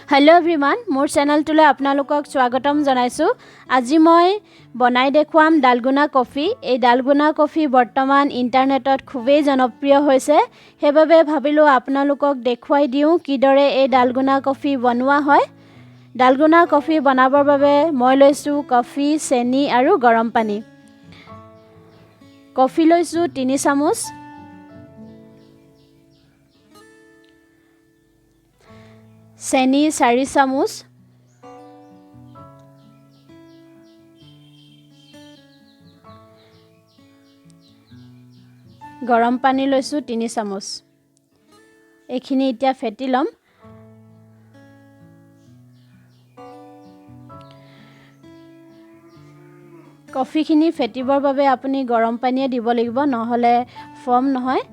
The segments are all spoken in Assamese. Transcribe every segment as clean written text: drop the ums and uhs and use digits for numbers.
हेलो एवरीवन मोर चैनलटुले आपनालोকক स्वागतम जनाइछु। আজি মই বনাই দেখুৱাম ডালগোনা কফি। এই ডালগোনা কফি বৰ্তমান ইন্টাৰনেটত খুবেই জনপ্ৰিয় হৈছে। হেবাবে ভাবিলো आपनालोকক দেখুৱাই দিও কিদৰে এই ডালগোনা কফি বনোৱা হয়। ডালগোনা কফি বনাবৰ বাবে মই লৈছো কফি, চেনি আৰু গৰম পানী। কফি লৈছো 3 চামুচ। চেনি 4 চামুচ, গৰম পানী লৈছো 3 চামুচ। এখিনি এতিয়া ফেটি লম। কফিখিনি ফেটিবৰ বাবে আপুনি গৰম পানীয়ে দিব লাগিব, নহলে ফৰ্ম নহয়।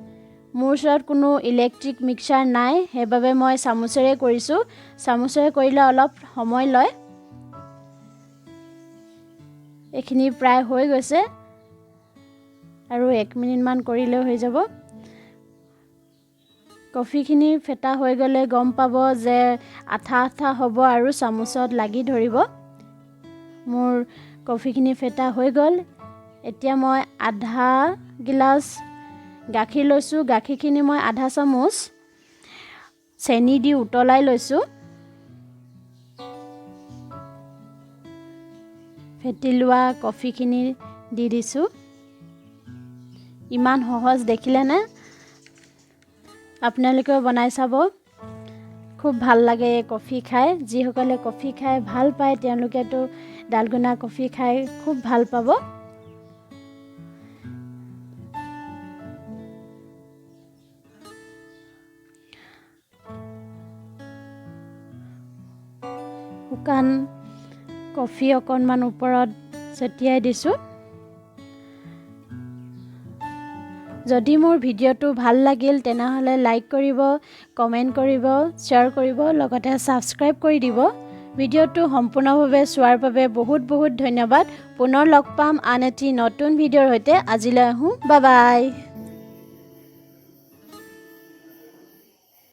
মোৰ ওচৰত কোনো ইলেক্ট্ৰিক মিক্সাৰ নাই, হেবাবে মই চামুচেৰে কৰিছো। চামুচেৰে কৰিলে অলপ সময় লয়। এখিনি প্ৰায় হৈ গৈছে আৰু 1 মিনিট মান কৰিলে হৈ যাব। কফিখিনি ফেটা হৈ গলে গম পাব যে আঠা আঠা হ'ব আৰু চামুচত লাগি ধৰিব। মোৰ কফিখিনি ফেটা হৈ গল। এতিয়া মই আধা গিলাস গাখীৰ লৈছো। গাখীৰখিনি মই আধা চামুচ চেনি দি উতলাই লৈছো। ফেটি লোৱা কফিখিনি দি দিছো। ইমান সহজ দেখিলে নে? আপোনালোকে বনাই চাব। খুব ভাল লাগে এই কফি খাই। যিসকলে কফি খাই ভাল পায় তেওঁলোকেতো ডালগোনা কফি খাই খুব ভাল পাব। শুকান কফি অকণমান ওপৰত ছটিয়াই দিছো। যদি মোৰ ভিডিঅ'টো ভাল লাগিল তেনেহলে লাইক কৰিব, কমেন্ট কৰিব, শ্বেয়াৰ কৰিব, লগতে সাবস্ক্ৰাইব কৰি দিব। ভিডিঅ'টো সম্পূৰ্ণভাৱে চোৱাৰ বাবে বহুত বহুত ধন্যবাদ। পুনৰ লগ পাম আন এটি নতুন ভিডিঅ'ৰ সৈতে। আজিলৈ আহো, বাই বাই।